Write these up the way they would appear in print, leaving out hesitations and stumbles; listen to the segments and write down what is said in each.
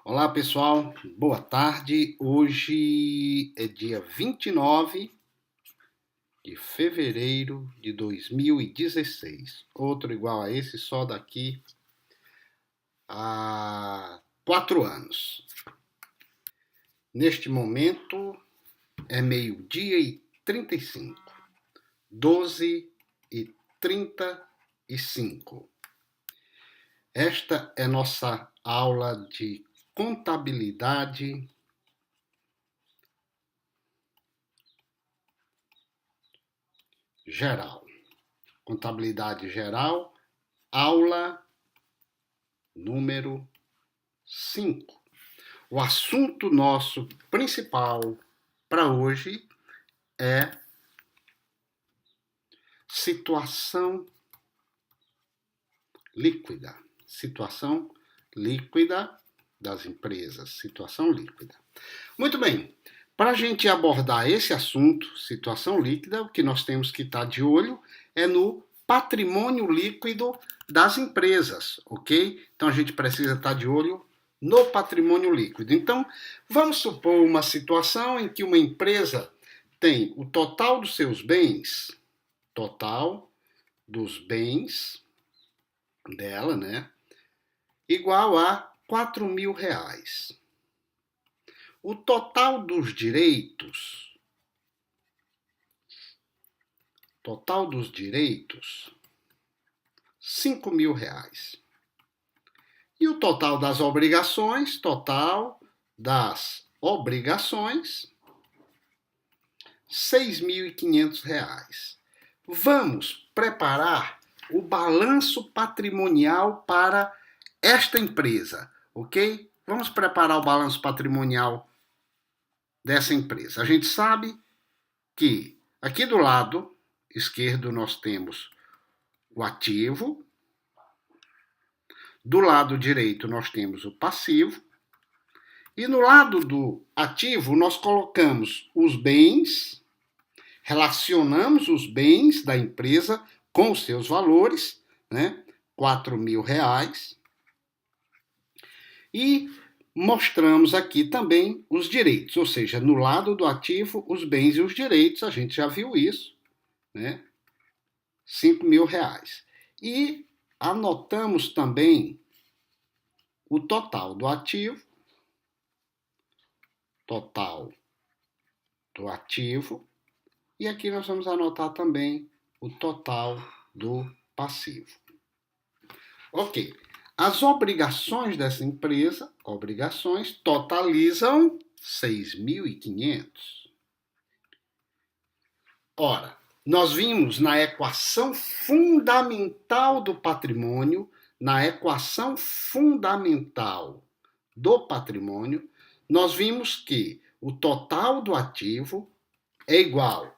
Olá pessoal, boa tarde. Hoje é dia 29 de fevereiro de 2016. Outro igual a esse, só daqui a 4 anos. Neste momento é meio-dia e 35, 12 e 35. Esta é nossa aula de contabilidade geral. Contabilidade geral, aula número 5. O assunto nosso principal para hoje é situação líquida. Situação líquida das empresas. Situação líquida. Muito bem. Para a gente abordar esse assunto, situação líquida, o que nós temos que estar de olho é no patrimônio líquido das empresas, ok? Então a gente precisa estar de olho no patrimônio líquido. Então, vamos supor uma situação em que uma empresa tem o total dos seus bens, total dos bens dela, né? Igual a R$ 4.000. O total dos direitos, R$ 5.000. E o total das obrigações, R$ 6.500. Vamos preparar o balanço patrimonial para esta empresa, ok? Vamos preparar o balanço patrimonial dessa empresa. A gente sabe que aqui do lado esquerdo nós temos o ativo, do lado direito nós temos o passivo, e no lado do ativo nós colocamos os bens, relacionamos os bens da empresa com os seus valores, né? R$ 4.000. E mostramos aqui também os direitos, ou seja, no lado do ativo, os bens e os direitos, a gente já viu isso, né? R$ 5.000. E anotamos também o total do ativo, e aqui nós vamos anotar também o total do passivo. Ok. As obrigações dessa empresa, totalizam 6.500. Ora, nós vimos na equação fundamental do patrimônio, nós vimos que o total do ativo é igual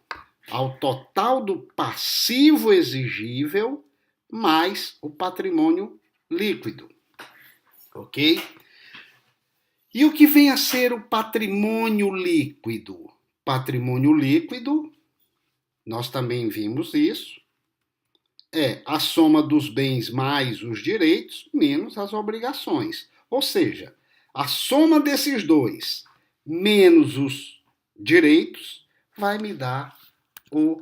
ao total do passivo exigível mais o patrimônio líquido, ok? E o que vem a ser o patrimônio líquido? Patrimônio líquido, nós também vimos isso, é a soma dos bens mais os direitos menos as obrigações. Ou seja, a soma desses dois menos os direitos vai me dar o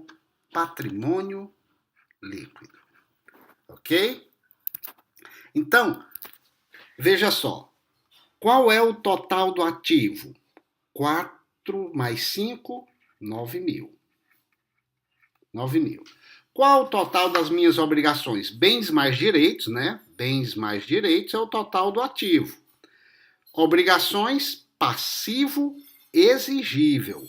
patrimônio líquido, ok? Então, veja só, qual é o total do ativo? 4 mais 5, 9.000. 9.000. Qual o total das minhas obrigações? Bens mais direitos, né? Bens mais direitos é o total do ativo. Obrigações, passivo exigível.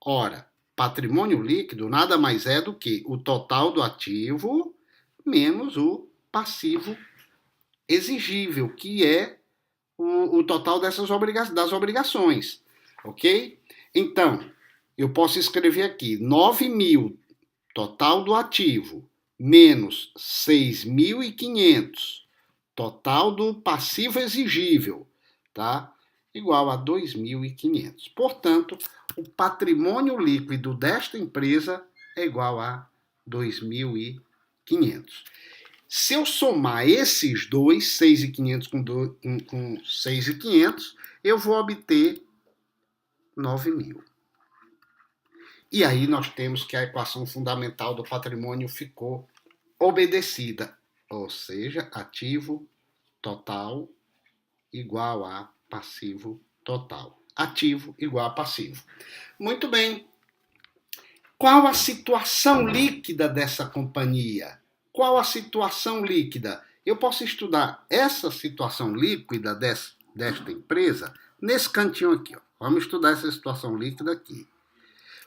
Ora, patrimônio líquido nada mais é do que o total do ativo menos o passivo exigível, que é o total das obrigações, ok? Então, eu posso escrever aqui 9.000, total do ativo, menos 6.500, total do passivo exigível, tá? Igual a 2.500. Portanto, o patrimônio líquido desta empresa é igual a 2.500. Se eu somar esses dois, 6.500 com 6.500, eu vou obter 9.000. E aí nós temos que a equação fundamental do patrimônio ficou obedecida, ou seja, ativo total igual a passivo total. Ativo igual a passivo. Muito bem. Qual a situação líquida dessa companhia? Qual a situação líquida? Eu posso estudar essa situação líquida desta empresa nesse cantinho aqui. Ó. Vamos estudar essa situação líquida aqui.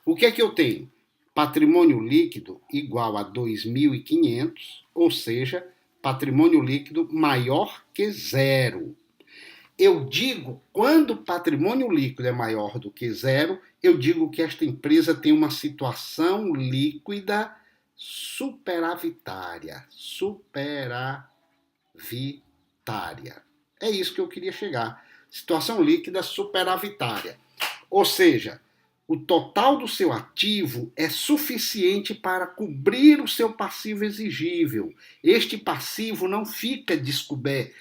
O que é que eu tenho? Patrimônio líquido igual a 2.500, ou seja, patrimônio líquido maior que zero. Eu digo, quando o patrimônio líquido é maior do que zero, eu digo que esta empresa tem uma situação líquida superavitária. Superavitária. É isso que eu queria chegar. Situação líquida superavitária. Ou seja, o total do seu ativo é suficiente para cobrir o seu passivo exigível. Este passivo não fica descoberto,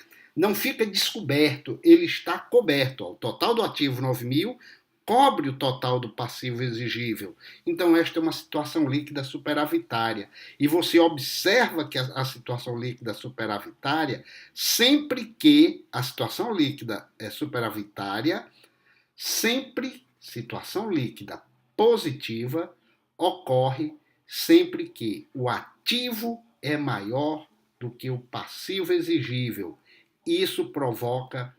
ele está coberto. O total do ativo 9.000 cobre o total do passivo exigível. Então esta é uma situação líquida superavitária. E você observa que a situação líquida superavitária, sempre que a situação líquida é superavitária, sempre situação líquida positiva ocorre sempre que o ativo é maior do que o passivo exigível. Isso provoca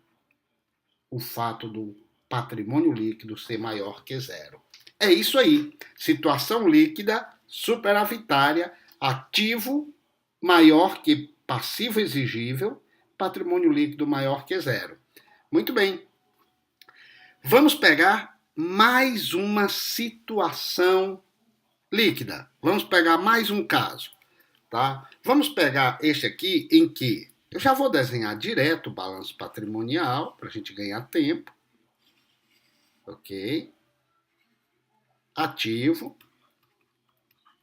o fato do patrimônio líquido ser maior que zero. É isso aí. Situação líquida superavitária, ativo maior que passivo exigível, patrimônio líquido maior que zero. Muito bem. Vamos pegar mais uma situação líquida. Vamos pegar mais um caso, tá? Vamos pegar este aqui em que eu já vou desenhar direto o balanço patrimonial para a gente ganhar tempo. Ok? Ativo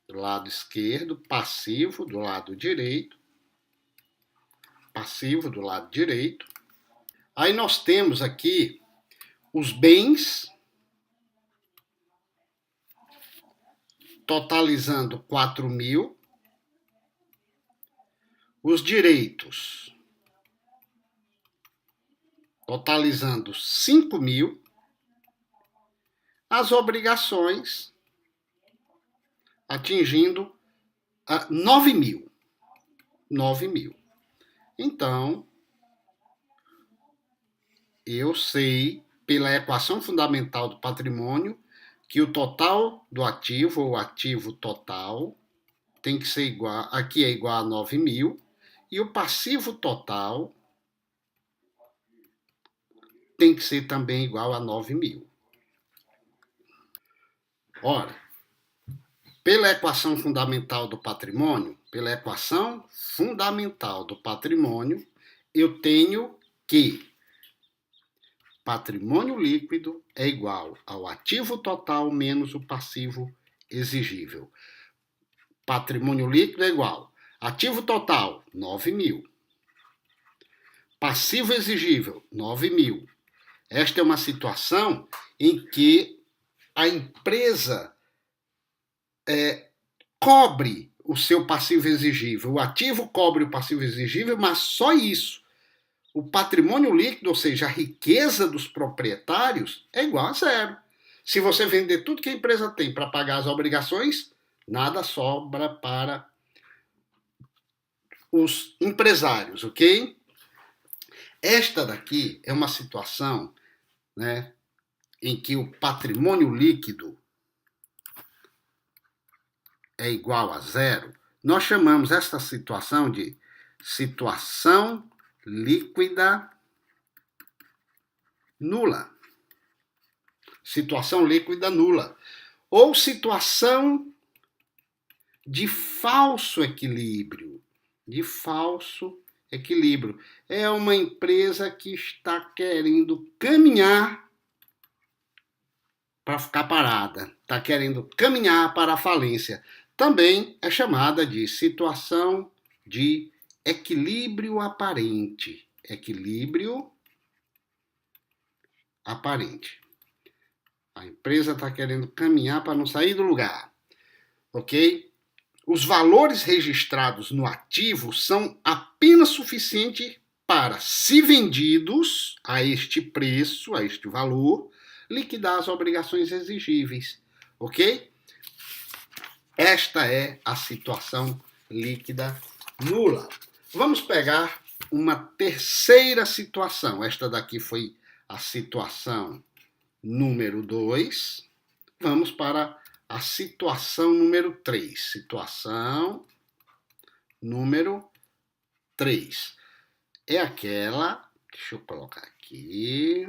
do lado esquerdo, passivo do lado direito. Passivo do lado direito. Aí nós temos aqui os bens, totalizando 4.000. Os direitos, totalizando 5.000. As obrigações, atingindo 9.000. 9.000. Então, eu sei, pela equação fundamental do patrimônio, que o total do ativo, ou ativo total, tem que ser igual, aqui é igual a 9.000, e o passivo total tem que ser também igual a 9.000. Ora, pela equação fundamental do patrimônio, eu tenho que patrimônio líquido é igual ao ativo total menos o passivo exigível. Patrimônio líquido é igual ativo total, 9.000. Passivo exigível, 9.000. Esta é uma situação em que a empresa cobre o seu passivo exigível. O ativo cobre o passivo exigível, mas só isso. O patrimônio líquido, ou seja, a riqueza dos proprietários, é igual a zero. Se você vender tudo que a empresa tem para pagar as obrigações, nada sobra para os empresários, ok? Esta daqui é uma situação, né, em que o patrimônio líquido é igual a zero. Nós chamamos esta situação de situação líquida nula. Situação líquida nula. Ou situação de falso equilíbrio. De falso equilíbrio. É uma empresa que está querendo caminhar para ficar parada. Está querendo caminhar para a falência. Também é chamada de situação de equilíbrio aparente. Equilíbrio aparente. A empresa está querendo caminhar para não sair do lugar. Ok? Os valores registrados no ativo são apenas suficientes para, se vendidos a este preço, a este valor, liquidar as obrigações exigíveis. Ok? Esta é a situação líquida nula. Vamos pegar uma terceira situação. Esta daqui foi a situação número 2. Vamos para a situação número 3. Situação número 3. É aquela... Deixa eu colocar aqui.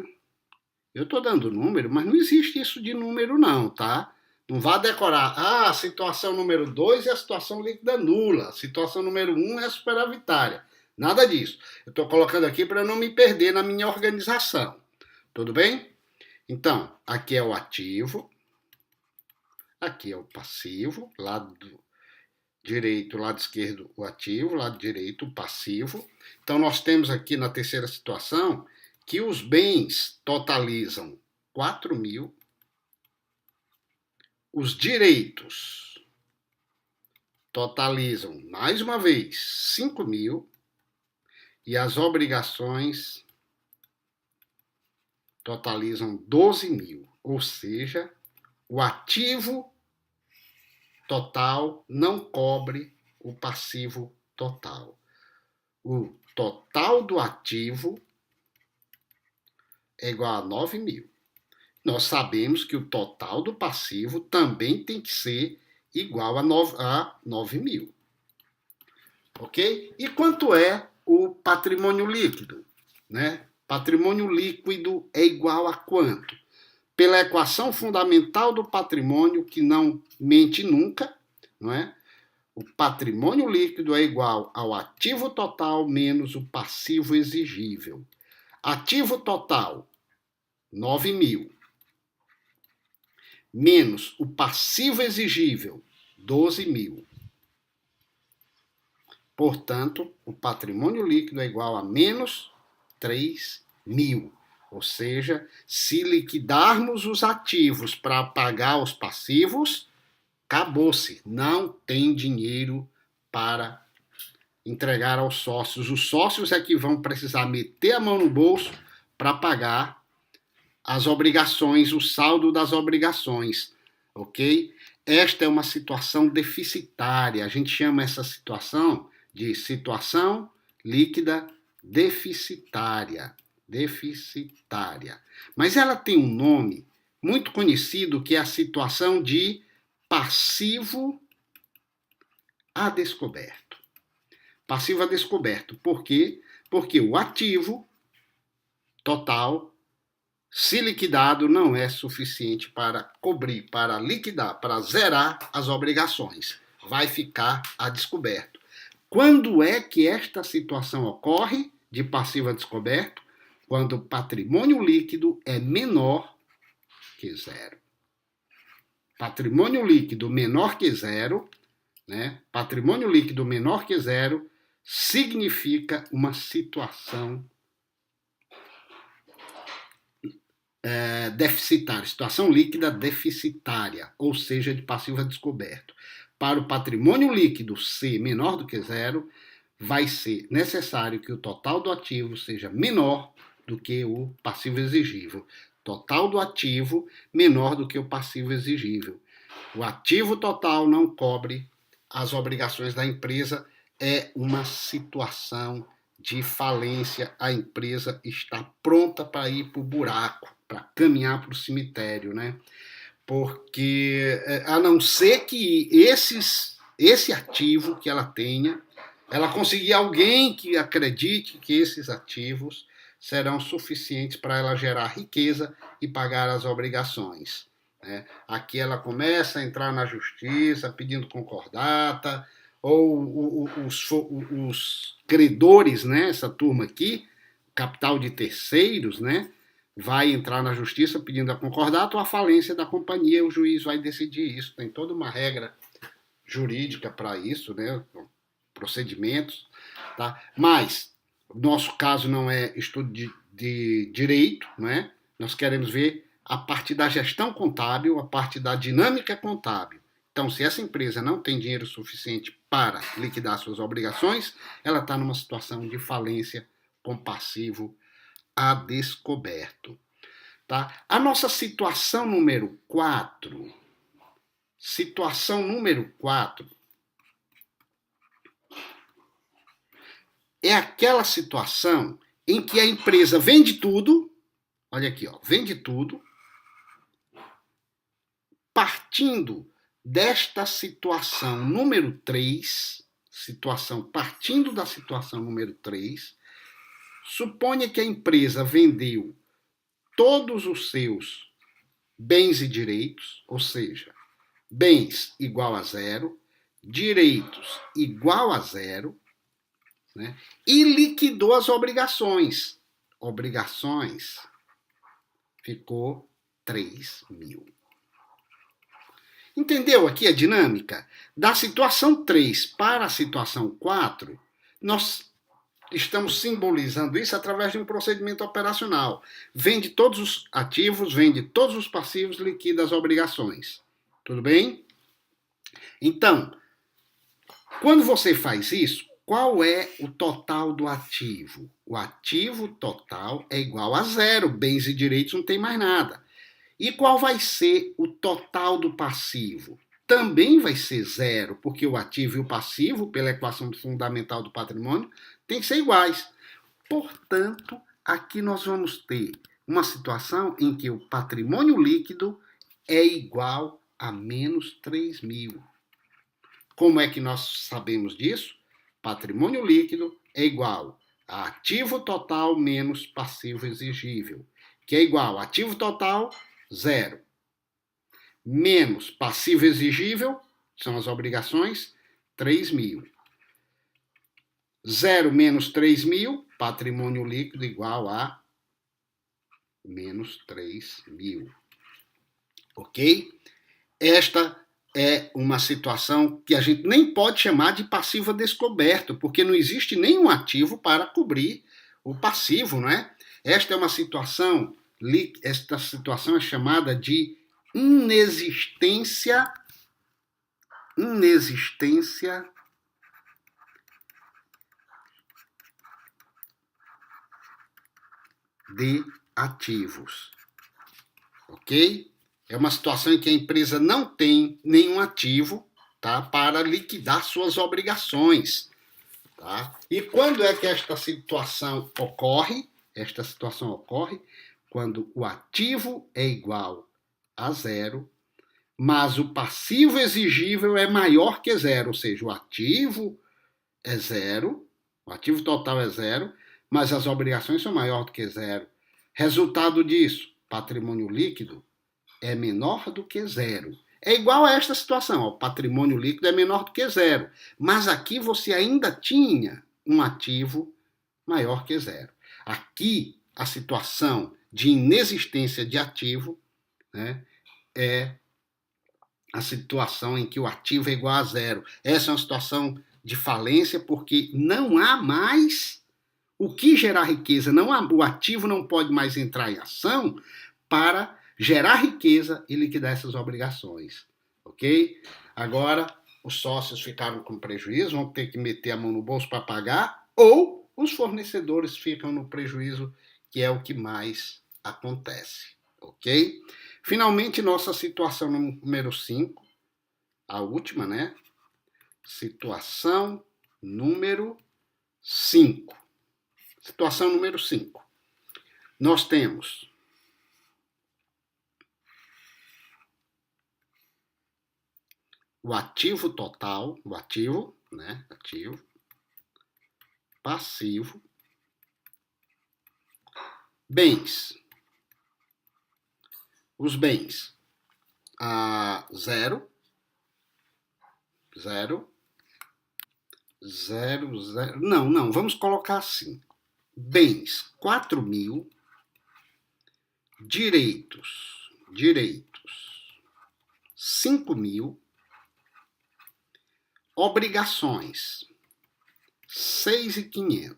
Eu estou dando número, mas não existe isso de número não, tá? Não vá decorar. Ah, a situação número 2 é a situação líquida nula. A situação número 1 é a superavitária. Nada disso. Eu estou colocando aqui para não me perder na minha organização. Tudo bem? Então, aqui é o ativo. Aqui é o passivo. Lado direito, lado esquerdo, o ativo. Lado direito, o passivo. Então, nós temos aqui na terceira situação que os bens totalizam 4.000. Os direitos totalizam, mais uma vez, 5.000 e as obrigações totalizam 12.000. Ou seja, o ativo total não cobre o passivo total. O total do ativo é igual a 9.000. Nós sabemos que o total do passivo também tem que ser igual a 9.000. Ok? E quanto é o patrimônio líquido? Né? Patrimônio líquido é igual a quanto? Pela equação fundamental do patrimônio, que não mente nunca, não é? O patrimônio líquido é igual ao ativo total menos o passivo exigível. Ativo total, 9.000. Menos o passivo exigível, 12.000. Portanto, o patrimônio líquido é igual a menos 3.000. Ou seja, se liquidarmos os ativos para pagar os passivos, acabou-se. Não tem dinheiro para entregar aos sócios. Os sócios é que vão precisar meter a mão no bolso para pagar as obrigações, o saldo das obrigações, ok? Esta é uma situação deficitária. A gente chama essa situação de situação líquida deficitária. Deficitária. Mas ela tem um nome muito conhecido que é a situação de passivo a descoberto. Passivo a descoberto. Por quê? Porque o ativo total, se liquidado, não é suficiente para cobrir, para liquidar, para zerar as obrigações. Vai ficar a descoberto. Quando é que esta situação ocorre de passivo a descoberto? Quando o patrimônio líquido é menor que zero. Patrimônio líquido menor que zero, né? Patrimônio líquido menor que zero significa uma situação deficitária, situação líquida deficitária, ou seja, de passivo a descoberto. Para o patrimônio líquido ser menor do que zero, vai ser necessário que o total do ativo seja menor do que o passivo exigível. Total do ativo menor do que o passivo exigível. O ativo total não cobre as obrigações da empresa, é uma situação de falência. A empresa está pronta para ir para o buraco, para caminhar para o cemitério, né? Porque, a não ser que esse ativo que ela tenha, ela conseguir alguém que acredite que esses ativos serão suficientes para ela gerar riqueza e pagar as obrigações. Né? Aqui ela começa a entrar na justiça pedindo concordata, ou os credores, né? Essa turma aqui, capital de terceiros, né? Vai entrar na justiça pedindo a concordata ou a falência da companhia, o juiz vai decidir isso. Tem toda uma regra jurídica para isso, né? Procedimentos. Tá? Mas, nosso caso não é estudo de direito, não é? Nós queremos ver a parte da gestão contábil, a parte da dinâmica contábil. Então, se essa empresa não tem dinheiro suficiente para liquidar suas obrigações, ela está numa situação de falência com passivo a descoberto. Tá? A nossa situação número 4, é aquela situação em que a empresa vende tudo, olha aqui, ó, vende tudo, partindo desta situação número 3, partindo da situação número 3, suponha que a empresa vendeu todos os seus bens e direitos, ou seja, bens igual a zero, direitos igual a zero, né? E liquidou as obrigações. Obrigações ficou 3.000. Entendeu aqui a dinâmica? Da situação 3 para a situação 4, nós estamos simbolizando isso através de um procedimento operacional. Vende todos os ativos, vende todos os passivos, liquida as obrigações. Tudo bem? Então, quando você faz isso, qual é o total do ativo? O ativo total é igual a zero, bens e direitos não tem mais nada. E qual vai ser o total do passivo? Também vai ser zero, porque o ativo e o passivo, pela equação fundamental do patrimônio, tem que ser iguais. Portanto, aqui nós vamos ter uma situação em que o patrimônio líquido é igual a menos 3.000. Como é que nós sabemos disso? Patrimônio líquido é igual a ativo total menos passivo exigível, que é igual a ativo total, zero, menos passivo exigível, são as obrigações, 3.000. 0 menos 3.000, patrimônio líquido igual a menos 3.000. Ok? Esta é uma situação que a gente nem pode chamar de passivo a descoberto, porque não existe nenhum ativo para cobrir o passivo, não é? Esta situação é chamada de inexistência de ativos. Ok? É uma situação em que a empresa não tem nenhum ativo, tá, para liquidar suas obrigações. Tá? E quando é que esta situação ocorre? Esta situação ocorre quando o ativo é igual a zero, mas o passivo exigível é maior que zero, ou seja, o ativo é zero, o ativo total é zero, mas as obrigações são maior do que zero. Resultado disso, patrimônio líquido é menor do que zero. É igual a esta situação, o patrimônio líquido é menor do que zero, mas aqui você ainda tinha um ativo maior que zero. Aqui, a situação de inexistência de ativo, né, é a situação em que o ativo é igual a zero. Essa é uma situação de falência porque não há mais o que gerar riqueza, o ativo não pode mais entrar em ação para gerar riqueza e liquidar essas obrigações, ok? Agora, os sócios ficaram com prejuízo, vão ter que meter a mão no bolso para pagar, ou os fornecedores ficam no prejuízo, que é o que mais acontece, ok? Finalmente, nossa situação número 5, a última, né? Situação número 5. Situação número 5. Nós temos o ativo total, o ativo, né? Ativo, passivo, bens. Os bens, zero, não, vamos colocar assim. Bens, 4.000, direitos, 5.000, obrigações, 6.500.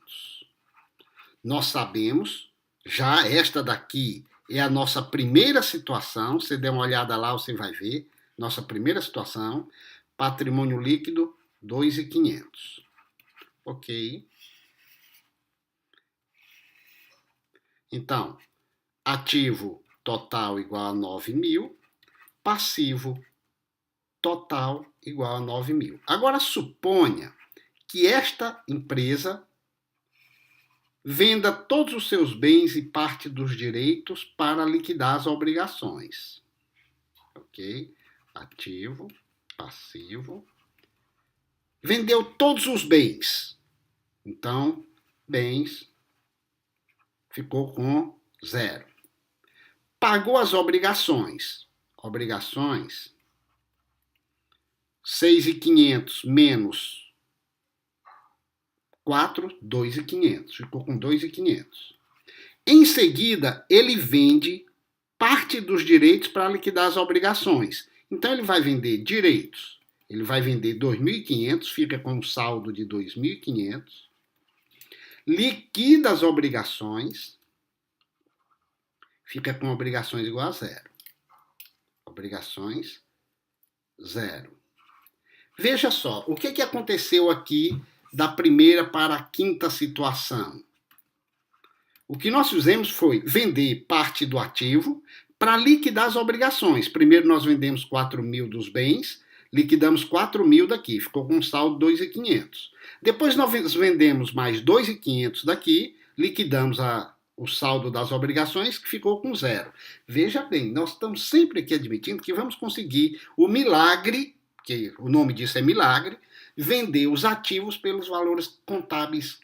Nós sabemos, já esta daqui é a nossa primeira situação, você der uma olhada lá, você vai ver, nossa primeira situação, patrimônio líquido, 2.500. Ok. Então, ativo total igual a 9.000, passivo total igual a 9.000. Agora, suponha que esta empresa venda todos os seus bens e parte dos direitos para liquidar as obrigações. Ok? Ativo, passivo. Vendeu todos os bens. Então, bens ficou com 0. Pagou as obrigações. Obrigações, 6.500 menos 4, 2.500. Ficou com 2.500. Em seguida, ele vende parte dos direitos para liquidar as obrigações. Então, ele vai vender direitos. Ele vai vender 2.500, fica com um saldo de 2.500. Liquida as obrigações, fica com obrigações igual a 0. Obrigações, 0. Veja só, o que aconteceu aqui da primeira para a quinta situação? O que nós fizemos foi vender parte do ativo para liquidar as obrigações. Primeiro nós vendemos 4.000 dos bens, liquidamos 4.000 daqui, ficou com um saldo 2.500. Depois nós vendemos mais 2.500 daqui, liquidamos o saldo das obrigações, que ficou com 0. Veja bem, nós estamos sempre aqui admitindo que vamos conseguir o milagre, que o nome disso é milagre, vender os ativos pelos valores contábeis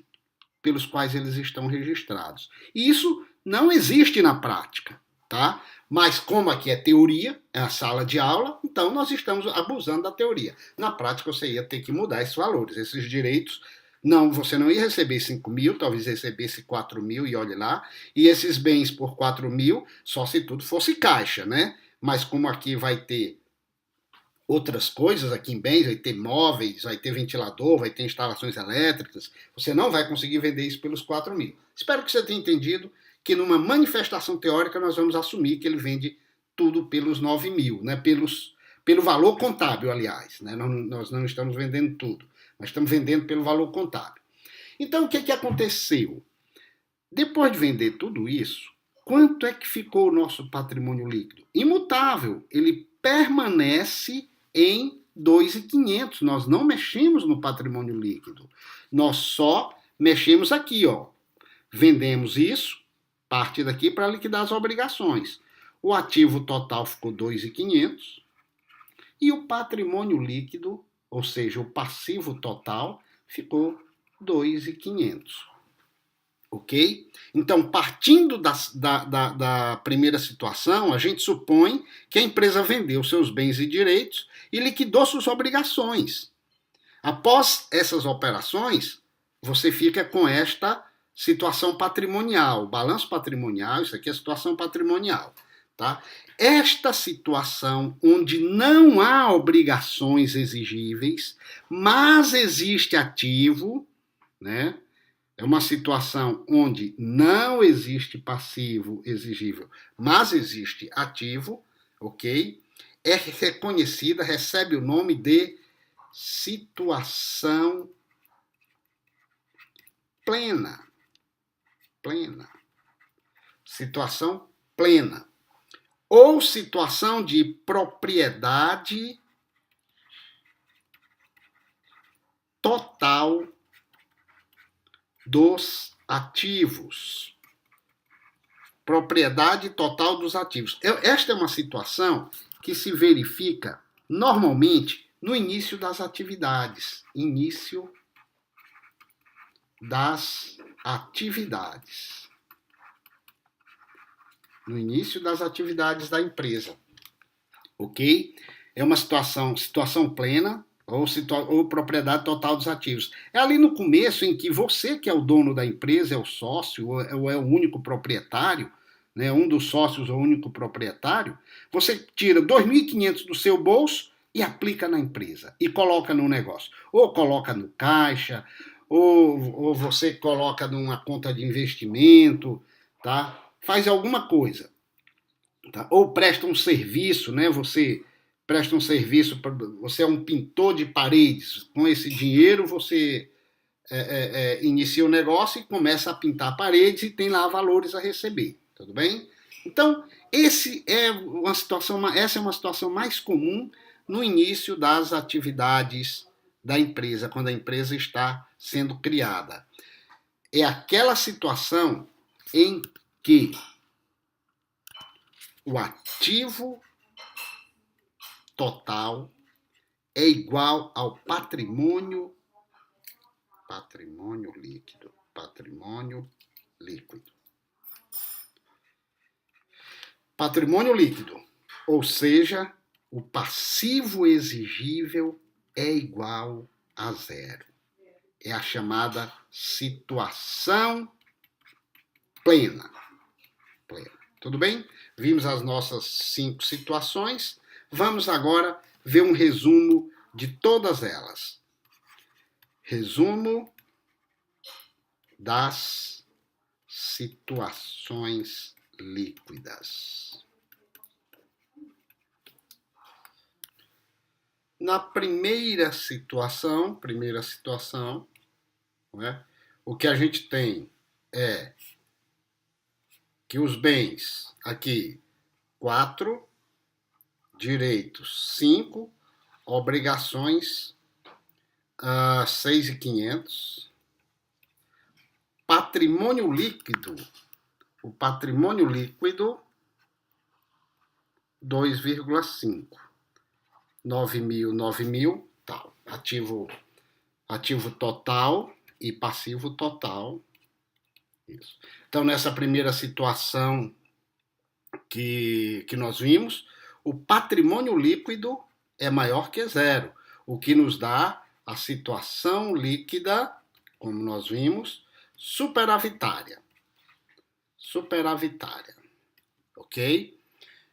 pelos quais eles estão registrados. E isso não existe na prática, tá? Mas como aqui é teoria, é a sala de aula, então nós estamos abusando da teoria. Na prática você ia ter que mudar esses valores, esses direitos. Não, você não ia receber 5.000, talvez recebesse 4.000 e olhe lá. E esses bens por 4.000, só se tudo fosse caixa, né? Mas como aqui vai ter outras coisas aqui em bens, vai ter móveis, vai ter ventilador, vai ter instalações elétricas, você não vai conseguir vender isso pelos 4.000. Espero que você tenha entendido que numa manifestação teórica nós vamos assumir que ele vende tudo pelos 9.000, né? Pelo valor contábil, aliás. Né? Nós não estamos vendendo tudo, mas estamos vendendo pelo valor contábil. Então, o que aconteceu? Depois de vender tudo isso, quanto é que ficou o nosso patrimônio líquido? Imutável. Ele permanece em 2.500. Nós não mexemos no patrimônio líquido. Nós só mexemos aqui, ó. Vendemos isso, parte daqui para liquidar as obrigações. O ativo total ficou 2.500 e o patrimônio líquido, ou seja, o passivo total, ficou 2.500. Ok? Então, partindo da primeira situação, a gente supõe que a empresa vendeu seus bens e direitos e liquidou suas obrigações. Após essas operações, você fica com esta situação patrimonial, balanço patrimonial, isso aqui é a situação patrimonial. Tá? Esta situação onde não há obrigações exigíveis, mas existe ativo, né? É uma situação onde não existe passivo exigível, mas existe ativo, ok? É reconhecida, recebe o nome de situação plena. Plena. Situação plena. Ou situação de propriedade total dos ativos. Propriedade total dos ativos. Esta é uma situação que se verifica normalmente no início das atividades. Início das atividades. No início das atividades da empresa. Ok? É uma situação plena, ou propriedade total dos ativos. É ali no começo em que você, que é o dono da empresa, é o sócio, ou é o único proprietário, né, um dos sócios ou único proprietário, você tira 2.500 do seu bolso e aplica na empresa, e coloca no negócio. Ou coloca no caixa, ou você coloca numa conta de investimento, tá? Faz alguma coisa, tá? Ou presta um serviço, né? Você presta um serviço, você é um pintor de paredes, com esse dinheiro você inicia o negócio e começa a pintar paredes e tem lá valores a receber, tudo bem? Então, essa é uma situação mais comum no início das atividades da empresa, quando a empresa está sendo criada. É aquela situação em que o ativo total é igual ao patrimônio líquido. Patrimônio líquido. Patrimônio líquido, ou seja, o passivo exigível é igual a zero. É a chamada situação plena. Tudo bem? Vimos as nossas 5 situações. Vamos agora ver um resumo de todas elas. Resumo das situações líquidas. Na primeira situação, né, o que a gente tem é que os bens aqui 4, direitos 5, obrigações 6.500, patrimônio líquido, o patrimônio líquido 2,5, 9.000, tal. Ativo total e passivo total. Isso. Então, nessa primeira situação que nós vimos, o patrimônio líquido é maior que zero, o que nos dá a situação líquida, como nós vimos, superavitária. Ok?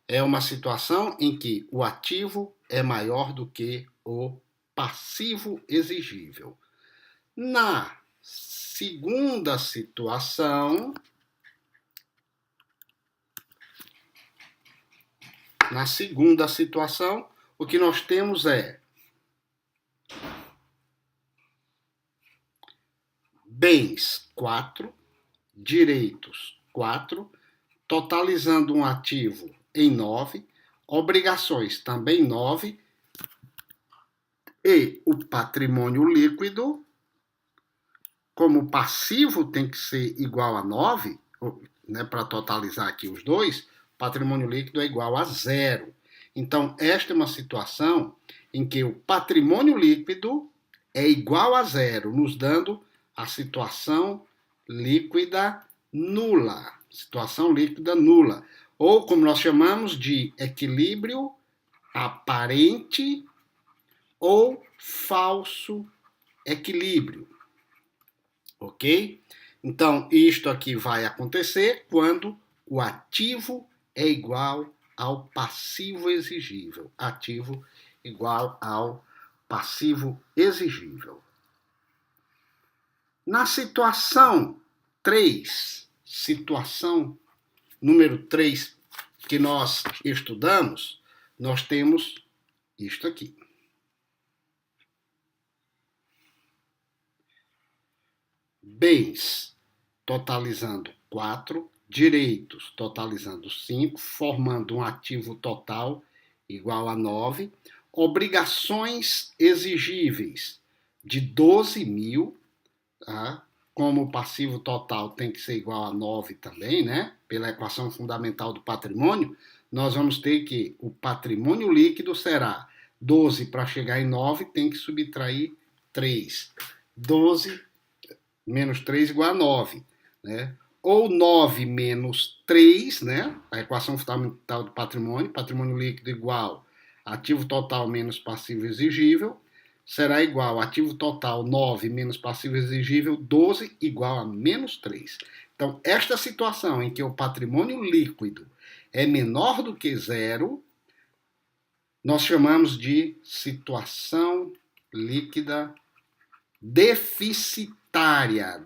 É uma situação em que o ativo é maior do que o passivo exigível. Na segunda situação, o que nós temos é bens 4, direitos 4, totalizando um ativo em 9, obrigações também 9, e o patrimônio líquido, como o passivo tem que ser igual a 9, né, para totalizar aqui os dois, patrimônio líquido é igual a zero. Então, esta é uma situação em que o patrimônio líquido é igual a zero, nos dando a situação líquida nula. Situação líquida nula. Ou, como nós chamamos de equilíbrio aparente ou falso equilíbrio. Ok? Então, isto aqui vai acontecer quando o ativo é igual ao passivo exigível. Ativo igual ao passivo exigível. Na situação 3, situação número 3 que nós estudamos, nós temos isto aqui. Bens totalizando 4, direitos totalizando 5, formando um ativo total igual a 9, obrigações exigíveis de 12.000, tá? Como o passivo total tem que ser igual a 9 também, né? Pela equação fundamental do patrimônio, nós vamos ter que o patrimônio líquido será 12 para chegar em 9, tem que subtrair 3. 12 menos 3 igual a 9, né? Ou 9 menos 3, né? A equação fundamental do patrimônio líquido igual ativo total menos passivo exigível, será igual a ativo total 9 menos passivo exigível 12 igual a menos 3. Então, esta situação em que o patrimônio líquido é menor do que zero, nós chamamos de situação líquida deficitária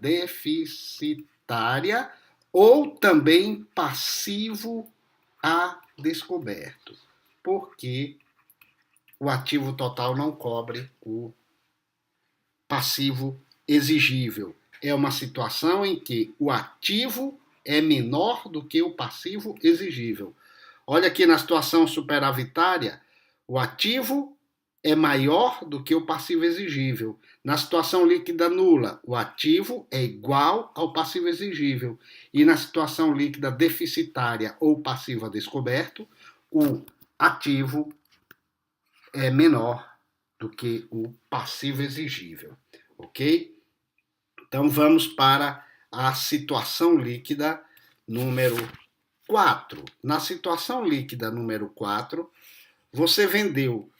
ou também passivo a descoberto, porque o ativo total não cobre o passivo exigível. É uma situação em que o ativo é menor do que o passivo exigível. Olha aqui na situação superavitária, o ativo é maior do que o passivo exigível. Na situação líquida nula, o ativo é igual ao passivo exigível. E na situação líquida deficitária ou passivo a descoberto, o ativo é menor do que o passivo exigível. Ok? Então vamos para a situação líquida número 4. Na situação líquida número 4, você vendeu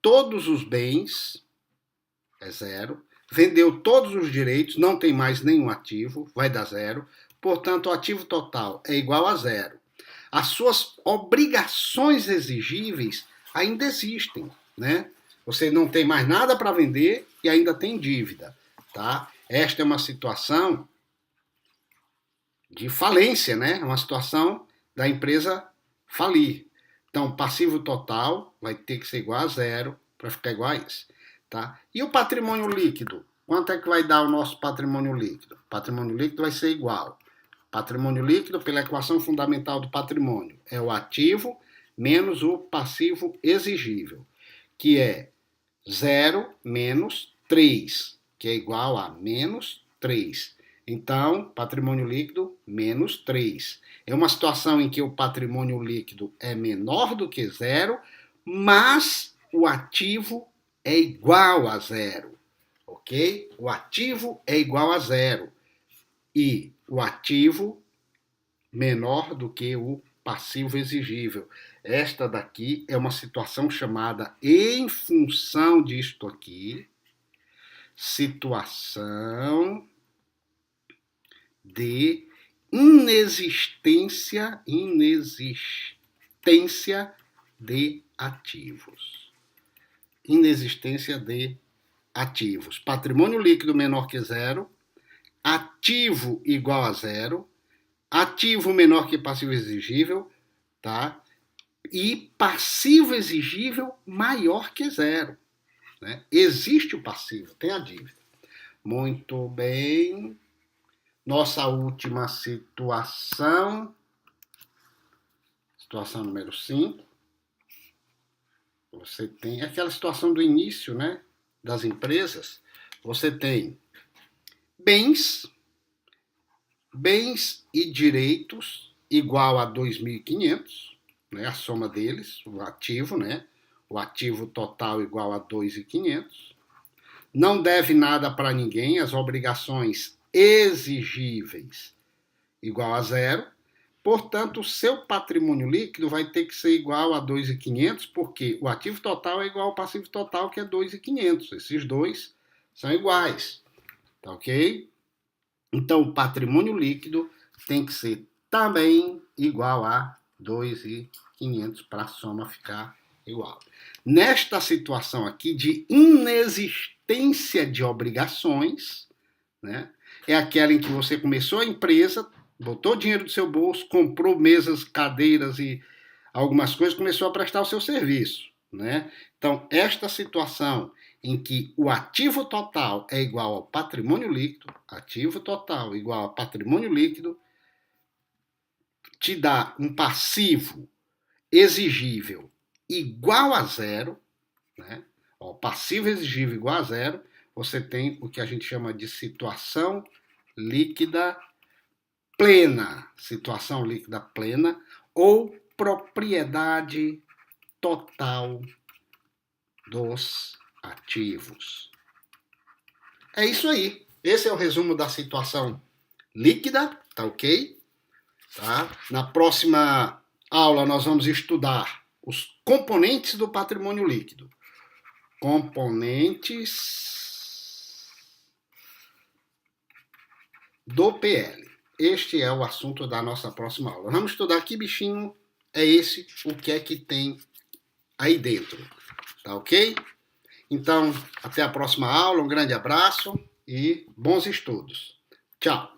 todos os bens, é zero, vendeu todos os direitos, não tem mais nenhum ativo, vai dar zero, portanto o ativo total é igual a zero. As suas obrigações exigíveis ainda existem, né? Você não tem mais nada para vender e ainda tem dívida, tá? Esta é uma situação de falência, né? É uma situação da empresa falir. Então, passivo total vai ter que ser igual a zero para ficar igual a isso, tá? E o patrimônio líquido? Quanto é que vai dar o nosso patrimônio líquido? O patrimônio líquido vai ser igual. Patrimônio líquido, pela equação fundamental do patrimônio, é o ativo menos o passivo exigível, que é 0 menos 3, que é igual a menos 3. Então, patrimônio líquido, menos 3. É uma situação em que o patrimônio líquido é menor do que zero, mas o ativo é igual a zero, ok? O ativo é igual a zero e o ativo menor do que o passivo exigível. Esta daqui é uma situação chamada, em função disto aqui, situação de inexistência de ativos. Inexistência de ativos. Patrimônio líquido menor que zero, ativo igual a zero, ativo menor que passivo exigível, tá? E passivo exigível maior que zero, né? Existe o passivo, tem a dívida. Muito bem. Nossa última situação número 5. Você tem aquela situação do início, né, das empresas. Você tem bens e direitos igual a 2.500, né, a soma deles, o ativo, né, o ativo total igual a 2.500. Não deve nada para ninguém, as obrigações exigíveis igual a zero. Portanto, o seu patrimônio líquido vai ter que ser igual a 2.500, porque o ativo total é igual ao passivo total, que é 2.500. Esses dois são iguais, tá ok? Então, o patrimônio líquido tem que ser também igual a 2.500 para a soma ficar igual. Nesta situação aqui de inexistência de obrigações, né, é aquela em que você começou a empresa, botou dinheiro do seu bolso, comprou mesas, cadeiras e algumas coisas, começou a prestar o seu serviço, né? Então, esta situação em que o ativo total é igual ao patrimônio líquido, ativo total igual ao patrimônio líquido, te dá um passivo exigível igual a zero, né? O passivo exigível igual a zero, você tem o que a gente chama de situação líquida plena, situação líquida plena, ou propriedade total dos ativos. É isso aí. Esse é o resumo da situação líquida, tá ok? Tá? Na próxima aula nós vamos estudar os componentes do patrimônio líquido. Componentes do PL. Este é o assunto da nossa próxima aula. Vamos estudar que bichinho é esse, o que é que tem aí dentro, tá ok? Então, até a próxima aula, um grande abraço e bons estudos. Tchau!